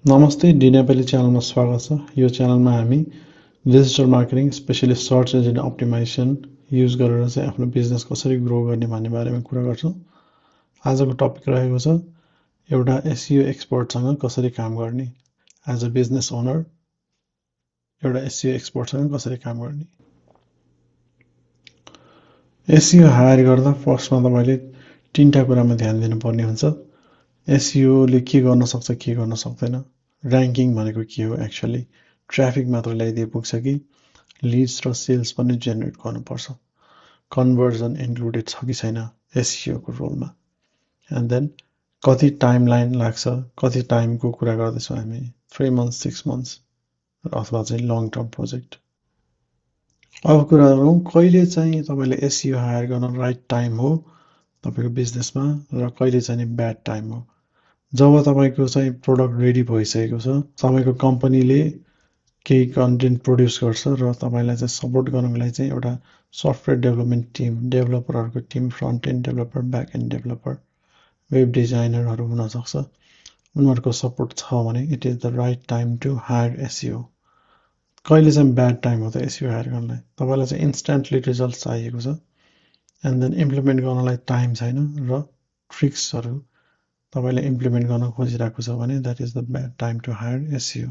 नमस्ते डी नेपाली च्यानलमा स्वागत छ। यो च्यानलमा हामी digital marketing specially search engine optimisation use गरेर चाहिँ आफ्नो बिजनेस कसरी ग्रो गर्ने भन्ने बारेमा कुरा गर्छौँ। आजको टपिक रहेको छ एउटा एसइओ एक्सपर्टसँग कसरी काम गर्ने। एज अ बिजनेस ओनर एउटा एसइओ एक्सपर्टसँग कसरी काम गर्ने। एसइओ हायर गर्दा फर्स्टमा तपाईँले तीनटा कुरामा ध्यान दिनुपर्ने हुन्छ। एसइओले के गर्न सक्छ, के गर्न सक्दैन। र्याङ्किङ भनेको के हो, एक्चुअली ट्राफिक मात्र ल्याइदिए पुग्छ कि लिड्स र सेल्स पनि जेनेरेट गर्नुपर्छ। कन्भर्जन इन्क्लुडेड छ कि छैन एसइओको रोलमा। एन्ड देन कति टाइमलाइन लाग्छ, कति टाइमको कुरा गर्दैछौँ हामी, 3 मन्थ्स 6 मन्थ्स अथवा चाहिँ लङ टर्म प्रोजेक्ट। अब कुरा गरौँ कहिले चाहिँ तपाईँले एसइओ हायर गर्न राइट टाइम हो तपाईँको बिजनेसमा र कहिले चाहिँ ब्याड टाइम हो। जब तपाईँको चाहिँ प्रोडक्ट रेडी भइसकेको छ, तपाईँको कम्पनीले केही कन्टेन्ट प्रड्युस गर्छ र तपाईँलाई चाहिँ सपोर्ट गर्नको लागि चाहिँ एउटा सफ्टवेयर डेभलपमेन्ट टिम, डेभलपरहरूको team, front end developer, back end developer, web डिजाइनरहरू हुनसक्छ। उनीहरूको सपोर्ट छ भने it is the right time to hire SEO. कहिले चाहिँ ब्याड टाइम हो त एसइओ हायर गर्नलाई। तपाईँलाई चाहिँ इन्स्ट्यान्टली रिजल्ट चाहिएको छ एन्ड देन इम्प्लिमेन्ट गर्नलाई टाइम छैन र ट्रिक्सहरू तपाईँले इम्प्लिमेन्ट गर्न खोजिरहेको छ भने that is the bad time to hire SEO.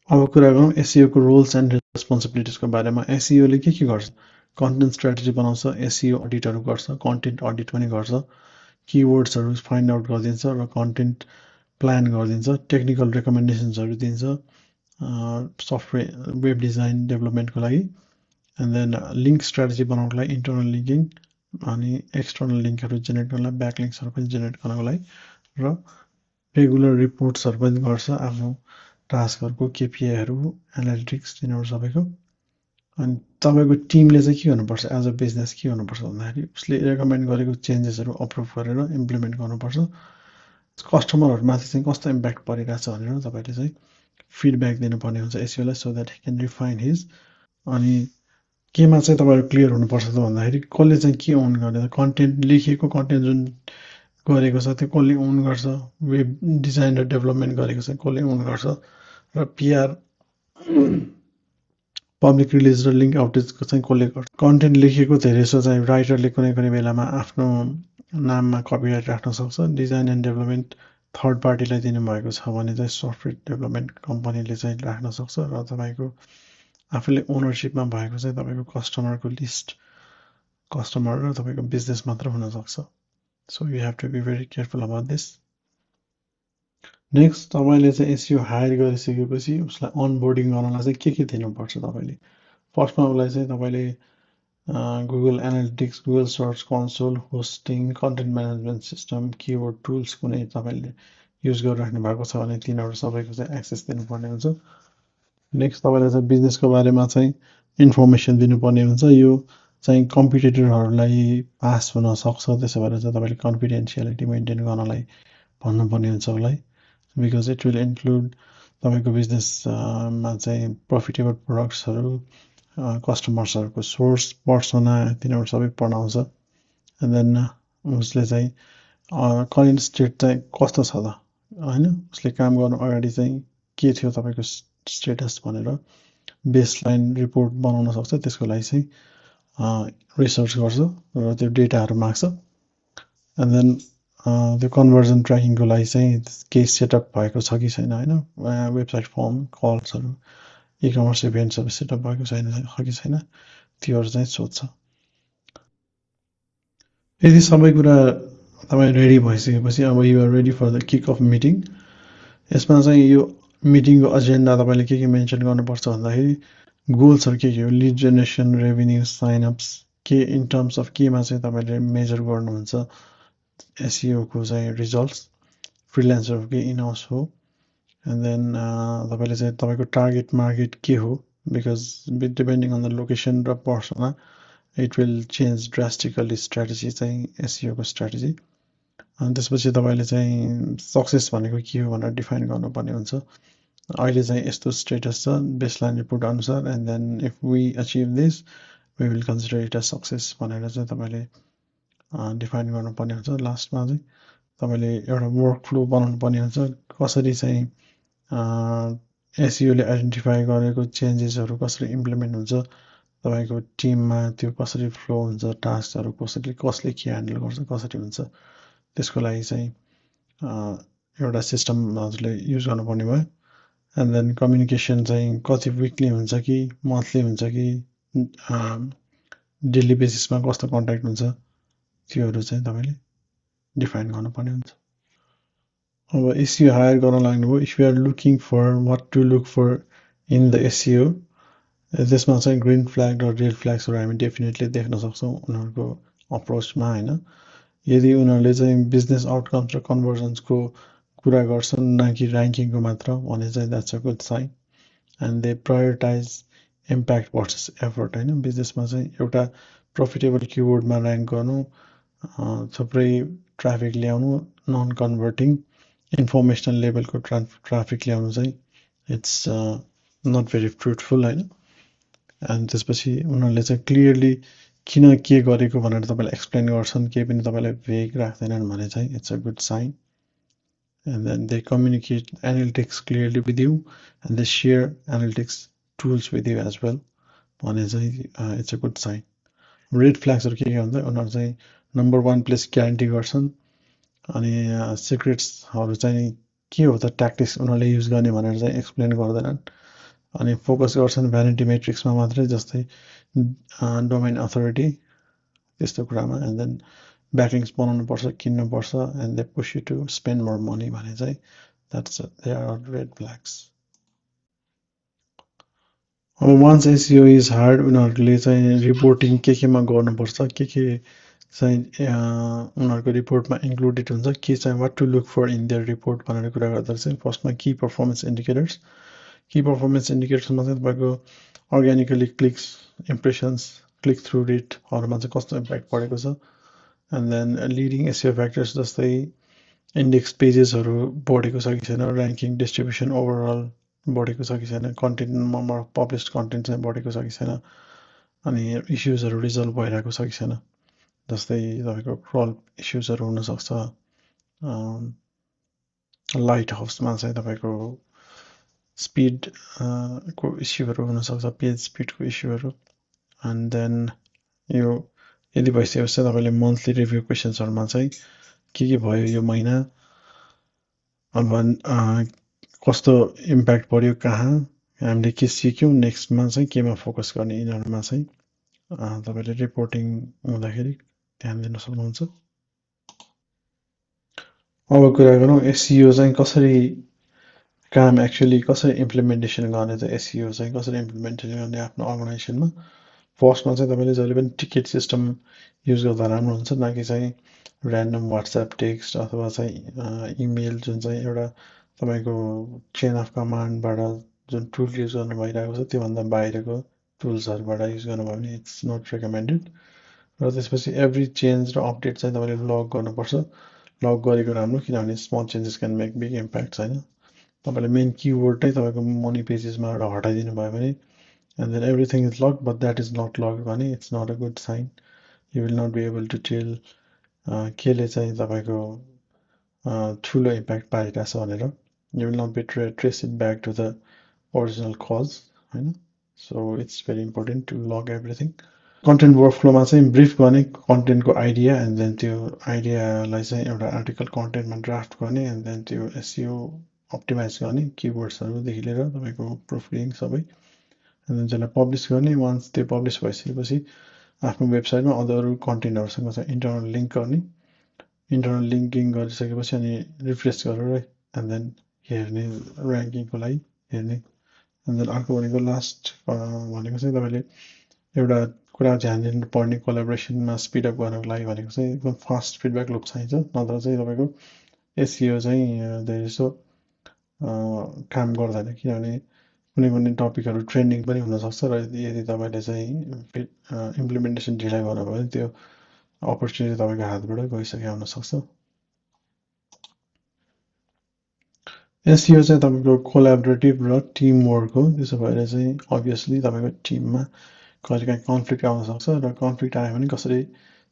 अब कुरा गरौँ एसइओको रोल्स एन्ड रेस्पोन्सिबिलिटिजको बारेमा। एसइओले के गर्छ? कन्टेन्ट स्ट्राटेजी बनाउँछ, एसइओ अडिटहरू गर्छ, कन्टेन्ट अडिट पनि गर्छ, किवर्ड्सहरू फाइन्ड आउट गरिदिन्छ र कन्टेन्ट प्लान गरिदिन्छ, टेक्निकल रेकमेन्डेसन्सहरू दिन्छ सफ्टवेयर वेब डिजाइन डेभलपमेन्टको लागि। एन्ड देन लिङ्क स्ट्राटेजी बनाउनको लागि इन्टरनल लिङ्किङ अनि एक्सटर्नल लिङ्कहरू जेनेरेट गर्नलाई, ब्याक लिङ्क्सहरू पनि जेनेरेट गर्नको लागि र रेगुलर रिपोर्ट्सहरू पनि गर्छ आफ्नो टास्कहरूको, केपिआईहरू, एनालिटिक्स तिनीहरू सबैको। अनि तपाईँको टिमले चाहिँ के गर्नुपर्छ, एज अ बिजनेस के गर्नुपर्छ भन्दाखेरि उसले रेकमेन्ड गरेको चेन्जेसहरू अप्रुभ गरेर इम्प्लिमेन्ट गर्नुपर्छ। कस्टमरहरूमाथि चाहिँ कस्तो इम्प्याक्ट परिरहेछ भनेर तपाईँले चाहिँ फिडब्याक दिनुपर्ने हुन्छ एसइओलाई, so that he can refine his. अनि केमा चाहिँ तपाईँहरू क्लियर हुनुपर्छ त भन्दाखेरि कसले चाहिँ के ओन गर्ने, कन्टेन्ट लेखिएको कन्टेन्ट जुन गरेको छ त्यो कसले ओन गर्छ, वेब डिजाइन र डेभलपमेन्ट गरेको चाहिँ कसले ओन गर्छ र पिआर पब्लिक रिलिज र लिङ्क आउटेजको चाहिँ कसले गर्छ। कन्टेन्ट लेखेको धेरै जसो चाहिँ राइटरले कुनै कुनै बेलामा आफ्नो नाममा कपिराइट राख्न सक्छ। डिजाइन एन्ड डेभलपमेन्ट थर्ड पार्टीलाई दिनुभएको छ भने चाहिँ सफ्टवेयर डेभलपमेन्ट कम्पनीले चाहिँ राख्न सक्छ र तपाईँको आफूले ओनरसिपमा भएको चाहिँ तपाईँको कस्टमरको लिस्ट, कस्टमर र तपाईँको बिजनेस मात्र हुनसक्छ। So you have to be very careful about this. Next तपाईँले चाहिँ एसइओ हायर गरिसकेपछि उसलाई अनबोर्डिङ गर्नलाई चाहिँ के दिनुपर्छ तपाईँले। फर्स्टमा उसलाई चाहिँ तपाईँले Google analytics, Google search console, hosting, content management system, keyword tools कुनै तपाईँले युज गरिराख्नु भएको छ भने तिनीहरू सबैको चाहिँ एक्सेस दिनुपर्ने हुन्छ। नेक्स्ट तपाईँले चाहिँ बिजनेसको बारेमा चाहिँ इन्फर्मेसन दिनुपर्ने हुन्छ। यो चाहिँ कम्पिटिटरहरूलाई पास हुन सक्छ, त्यसो भएर चाहिँ तपाईँले कन्फिडेन्सियलिटी मेन्टेन गर्नलाई भन्नुपर्ने हुन्छ उसलाई, बिकज इट विल इन्क्लुड तपाईँको बिजनेसमा चाहिँ प्रफिटेबल प्रडक्ट्सहरू, कस्टमर्सहरूको सोर्स, पर्सोना, तिनीहरू सबै पढाउँछ। एन्ड देन उसले चाहिँ करेन्ट स्टेट चाहिँ कस्तो छ त होइन, उसले काम गर्नु अगाडि चाहिँ के थियो तपाईँको स्टेटस भनेर बेसलाइन रिपोर्ट बनाउन सक्छ। त्यसको लागि चाहिँ रिसर्च गर्छ र त्यो डेटाहरू माग्छ। एन्ड देन त्यो कन्भर्जन ट्र्याकिङको लागि चाहिँ केही सेटअप भएको छ कि छैन होइन, वेबसाइट फर्म, कल्सहरू, इकमर्स इभेन्ट्सहरू सेटअप भएको छैन कि छैन त्योहरू चाहिँ सोध्छ। यदि सबै कुरा तपाईँ रेडी भइसकेपछि अब you're ready for the kick off meeting. यसमा चाहिँ यो मिटिङको एजेन्डा तपाईँले के मेन्सन गर्नुपर्छ भन्दाखेरि गोल्सहरू के हो, लिड जेनेरेसन, रेभेन्यू, साइनअप्स, के इन टर्म्स अफ केमा चाहिँ तपाईँले मेजर गर्नुहुन्छ एसइओको चाहिँ रिजल्ट्स, फ्रिल्यान्सरहरू के इनहाउस हो। एन्ड देन तपाईँले चाहिँ तपाईँको टार्गेट मार्केट के हो, because depending on the location र पर्सनमा it will change drastically strategy चाहिँ एसइओको स्ट्राटेजी। अनि त्यसपछि तपाईँले चाहिँ सक्सेस भनेको के हो भनेर डिफाइन गर्नुपर्ने हुन्छ। अहिले चाहिँ यस्तो स्टेटस छ बेसलाइन रिपोर्ट अनुसार, and then if we achieve this we will consider it a success भनेर चाहिँ तपाईँले डिफाइन गर्नुपर्ने हुन्छ। लास्टमा चाहिँ तपाईँले एउटा वर्क फ्लो बनाउनु पर्ने हुन्छ कसरी चाहिँ एसइओले आइडेन्टिफाई गरेको चेन्जेसहरू कसरी इम्प्लिमेन्ट हुन्छ तपाईँको टिममा त्यो कसरी फ्लो हुन्छ टास्कहरू कसले के ह्यान्डल गर्छ कसरी हुन्छ त्यसको लागि चाहिँ एउटा सिस्टम हजुरले युज गर्नुपर्ने भयो एन्ड देन कम्युनिकेसन चाहिँ कति विकली हुन्छ कि मन्थली हुन्छ कि डेली बेसिसमा कस्तो कन्ट्याक्ट हुन्छ त्योहरू चाहिँ तपाईँले डिफाइन गर्नुपर्ने हुन्छ अब एसइओ हायर गर्न लाग्नुभयो if you are looking for what to look for in the SEO त्यसमा चाहिँ ग्रिन फ्ल्याग र रेड फ्ल्याग्सहरू हामी डेफिनेटली देख्न सक्छौँ उनीहरूको अप्रोचमा होइन यदि उनीहरूले चाहिँ बिजनेस आउटकम्स र कन्भर्जन्सको कुरा गर्छन् न कि ऱ्याङ्किङको मात्र भने चाहिँ that's a good sign and they prioritise impact versus effort होइन बिजनेसमा चाहिँ एउटा प्रफिटेबल किवर्डमा ऱ्याङ्क गर्नु थुप्रै ट्राफिक ल्याउनु नन कन्भर्टिङ इन्फर्मेसनल लेभलको ट्राफिक ल्याउनु चाहिँ इट्स नट भेरी फ्रुटफुल होइन अनि त्यसपछि उनीहरूले चाहिँ क्लियरली किन के गरेको भनेर तपाईँलाई एक्सप्लेन गर्छन् केही पनि तपाईँलाई भेग राख्दैनन् भने चाहिँ it's a good sign and then they communicate analytics clearly with you and they share analytics tools with you as well भने चाहिँ it's a good sign red फ्ल्याग्सहरू के हुन्छ उनीहरू चाहिँ नम्बर 1 प्लेस ग्यारेन्टी गर्छन् अनि सिक्रेट्सहरू चाहिँ के हो त ट्याक्टिक्स उनीहरूले युज गर्ने भनेर चाहिँ एक्सप्लेन गर्दैनन् अनि फोकस गर्छन् भ्यानिटी मेट्रिक्समा मात्रै जस्तै डोमेन अथोरिटी त्यस्तो कुरामा एन्ड देन ब्याकलिङ्क्स बनाउनुपर्छ किन्नुपर्छ and they push you to spend more money भने चाहिँ that's they are red flags अब वान्स एसइओ इज हार्ड उनीहरूले चाहिँ रिपोर्टिङ केमा गर्नुपर्छ के चाहिँ उनीहरूको रिपोर्टमा इन्क्लुडेड हुन्छ के चाहिँ what to look for in their report भनेर कुरा गर्दा चाहिँ फर्स्टमा की पर्फर्मेन्स इन्डिकेटर्स इन्डिकेटर्समा चाहिँ तपाईँको organically clicks impressions click through रेटहरूमा चाहिँ कस्तो इम्प्याक्ट परेको छ and then leading SEO factors जस्तै इन्डेक्स पेजेसहरू बढेको छ कि छैन ऱ्याङ्किङ डिस्ट्रिब्युसन ओभरअल बढेको छ कि छैन content number of published content चाहिँ बढेको छ कि छैन अनि इस्युजहरू रिजल्भ भइरहेको छ कि छैन जस्तै तपाईँको क्रल इस्युजहरू हुनसक्छ लाइट हाउसमा चाहिँ तपाईँको स्पिड को इस्युहरू हुनसक्छ पेज स्पिडको इस्युहरू एन्ड देन यो यदि भइसकेपछि चाहिँ तपाईँले मन्थली रिभ्यू क्वेसन्सहरूमा चाहिँ के भयो यो महिना अब कस्तो इम्प्याक्ट पर्यो कहाँ हामीले के सिक्यौँ नेक्स्टमा चाहिँ केमा फोकस गर्ने यिनीहरूमा चाहिँ तपाईँले रिपोर्टिङ हुँदाखेरि ध्यान दिन सक्नुहुन्छ अब कुरा गरौँ एसइओ चाहिँ कसरी काम एक्चुअली कसरी इम्प्लिमेन्टेसन गर्ने त एसइओ चाहिँ कसरी इम्प्लिमेन्टेसन गर्ने आफ्नो अर्गनाइजेसनमा फर्स्टमा चाहिँ तपाईँले जहिले पनि टिकट सिस्टम युज गर्दा राम्रो हुन्छ न कि चाहिँ ऱ्यान्डम वाट्सएप टेक्स्ट अथवा चाहिँ इमेल जुन चाहिँ एउटा तपाईँको चेन अफ कमान्डबाट जुन टुल युज गर्नु भइरहेको छ त्योभन्दा बाहिरको टुल्सहरूबाट युज गर्नुभयो भने इट्स नट रेकमेन्डेड र त्यसपछि एभ्री चेन्ज र अपडेट चाहिँ तपाईँले लग गर्नुपर्छ लग गरेको राम्रो किनभने small changes can make big impact छैन तपाईँले मेन किवर्ड नै तपाईँको मनी पेजेसबाट हटाइदिनु भयो भने and then everything is lock but that is not lock भने it's not a good sign you will not be able to tell केले चाहिँ तपाईँको ठुलो इम्प्याक्ट पारिरहेछ भनेर you will not be trace it back to the original cause होइन so it's very important to log everything content वर्कफ्लोमा चाहिँ brief गर्ने कन्टेन्टको आइडिया एन्ड देन त्यो आइडियालाई चाहिँ एउटा आर्टिकल कन्टेन्टमा ड्राफ्ट गर्ने एन्ड देन त्यो एसइओ अप्टिमाइज गर्ने किवर्ड्सहरूदेखि लिएर तपाईँको प्रुफ रिडिङ सबै एन्ड देन त्यसलाई पब्लिस गर्ने वान्स त्यो पब्लिस भइसकेपछि आफ्नो वेबसाइटमा अरू कन्टेन्टहरूसँग चाहिँ इन्टरनल लिङ्क गर्ने इन्टरनल लिङ्किङ गरिसकेपछि अनि रिफ्रेस गरेर एन्ड देन हेर्ने ऱ्याङ्किङको लागि हेर्ने एन्ड देन अर्को भनेको लास्ट भनेको चाहिँ तपाईँले एउटा कुरा ध्यान दिनुपर्ने कोलाबोरेसनमा स्पिडअप गर्नको लागि भनेको चाहिँ एकदम फास्ट फिडब्याक लुप चाहिन्छ नत्र चाहिँ तपाईँको एसइओ चाहिँ धेरै जस्तो काम गर्दैन किनभने कुनै कुनै टपिकहरू ट्रेन्डिङ पनि हुनसक्छ र यदि तपाईँले चाहिँ इम्प्लिमेन्टेसन ढिला गर्नुभयो भने त्यो अपर्च्युनिटी तपाईँको हातबाट गइसकेको हुनसक्छ एसइओ चाहिँ तपाईँको कोलाबोरेटिभ र टिम वर्क हो त्यसो भएर चाहिँ अभियसली तपाईँको टिममा कहिलेकाहीँ कन्फ्लिक्ट आउन सक्छ र कन्फ्लिक्ट आयो भने कसरी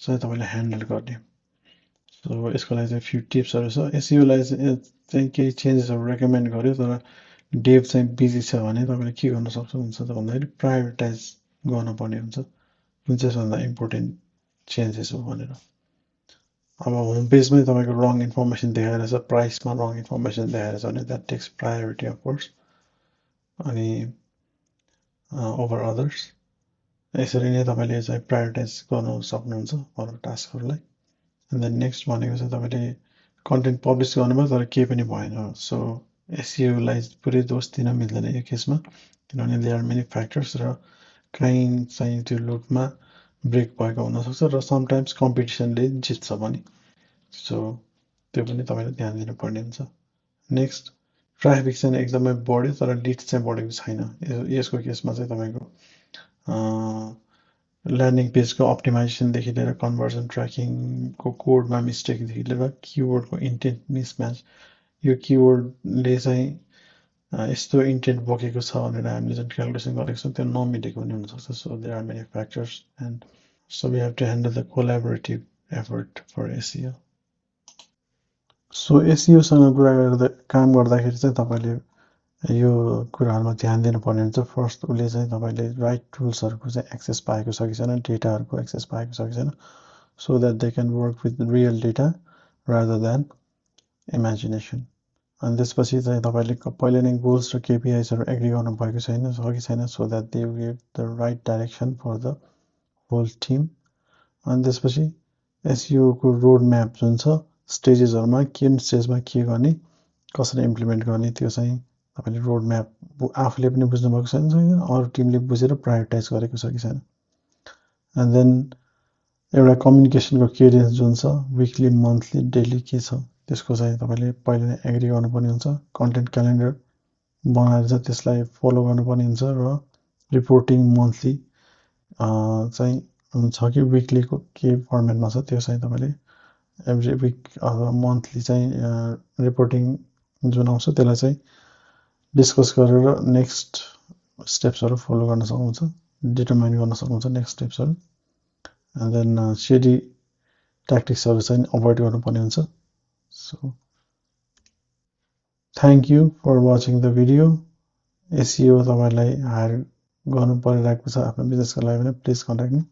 चाहिँ तपाईँले ह्यान्डल गर्ने सो यसको लागि चाहिँ फ्यु टिप्सहरू छ। एसइओलाई चाहिँ केही चेन्जेसहरू रेकमेन्ड गर्यो, तर डेभ चाहिँ बिजी छ भने तपाईँले के गर्न सक्नुहुन्छ त भन्दाखेरि प्रायोरिटाइज गर्नुपर्ने हुन्छ कुन चाहिँ सबभन्दा इम्पोर्टेन्ट चेन्जेस हो भनेर। अब होम पेजमै तपाईँको रङ इन्फर्मेसन देखाइरहेछ, प्राइसमा रङ इन्फर्मेसन देखाइरहेछ भने that takes priority of course अनि ओभर अदर्स। यसरी नै तपाईँले चाहिँ प्रायोरिटाइज गर्न सक्नुहुन्छ अरू टास्कहरूलाई। एन्ड देन नेक्स्ट भनेको चाहिँ तपाईँले कन्टेन्ट पब्लिस गर्नुभयो तर केही पनि भएन, सो एसइओलाई पुरै दोष दिन मिल्दैन यो केसमा, किनभने देयर आर मेनी फ्याक्टर्स र काहीँ चाहिँ त्यो लुपमा ब्रेक भएको हुनसक्छ र समटाइम्स कम्पिटिसनले जित्छ पनि, सो त्यो पनि तपाईँले ध्यान दिनुपर्ने हुन्छ। नेक्स्ट, ट्राफिक चाहिँ एकदमै बढ्यो तर लिड्स चाहिँ बढेको छैन। यसको केसमा चाहिँ तपाईँको ल्यान्डिङ पेजको अप्टिमाइजेसनदेखि लिएर कन्भर्जन ट्र्याकिङको कोडमा मिस्टेकदेखि लिएर किवर्डको इन्टेन्ट मिसम्याच, यो किवर्डले चाहिँ यस्तो इन्टेन्ट बोकेको छ भनेर हामीले जुन क्यालकुलेसन गरेको छौँ त्यो नमिलेको पनि हुनसक्छ। So there are many factors and so we have to handle the collaborative effort for SEO. So एसइओसँग काम गर्दाखेरि चाहिँ तपाईँले यो कुराहरूमा ध्यान दिनुपर्ने हुन्छ। फर्स्ट, उसले चाहिँ तपाईँले राइट टुल्सहरूको चाहिँ एक्सेस पाएको छ कि छैन, डेटाहरूको एक्सेस पाएको छ कि छैन, so that they can work with real data rather than imagination. अनि त्यसपछि चाहिँ तपाईँले पहिले नै गोल्स र केपिआइसहरू एग्री गर्नुभएको छैन कि छैन, so that they give the right direction for the whole team. अनि त्यसपछि एसइओको रोड म्याप जुन छ, स्टेजेसहरूमा कुन स्टेजमा के गर्ने, कसरी इम्प्लिमेन्ट गर्ने, त्यो चाहिँ तपाईँले रोड म्याप आफूले पनि बुझ्नुभएको छैन, अरू टिमले बुझेर प्रायोरिटाइज गरेको छ कि छैन। एन्ड देन एउटा कम्युनिकेसनको केडेन्स जुन छ, विकली, मन्थली, डेली के छ, त्यसको चाहिँ तपाईँले पहिले नै एग्री गर्नुपर्ने हुन्छ। कन्टेन्ट क्यालेन्डर बनाएर चाहिँ त्यसलाई फलो गर्नुपर्ने हुन्छ र रिपोर्टिङ मन्थली चाहिँ छ कि विकलीको के फर्मेटमा छ, त्यो चाहिँ तपाईँले एभ्री विक अथवा मन्थली चाहिँ रिपोर्टिङ जुन आउँछ त्यसलाई चाहिँ डिस्कस गरेर नेक्स्ट स्टेप्सहरू फलो गर्न सक्नुहुन्छ, डिटर्माइन गर्न सक्नुहुन्छ नेक्स्ट स्टेप्सहरू। एन्ड देन सेडी ट्याक्टिक्सहरू चाहिँ अभोइड गर्नुपर्ने हुन्छ। So thank you for watching the video. SEO तपाईँलाई हायर गर्नु परिरहेको छ आफ्नो बिजनेसको लागि भने प्लिज कन्ट्याक्ट मी।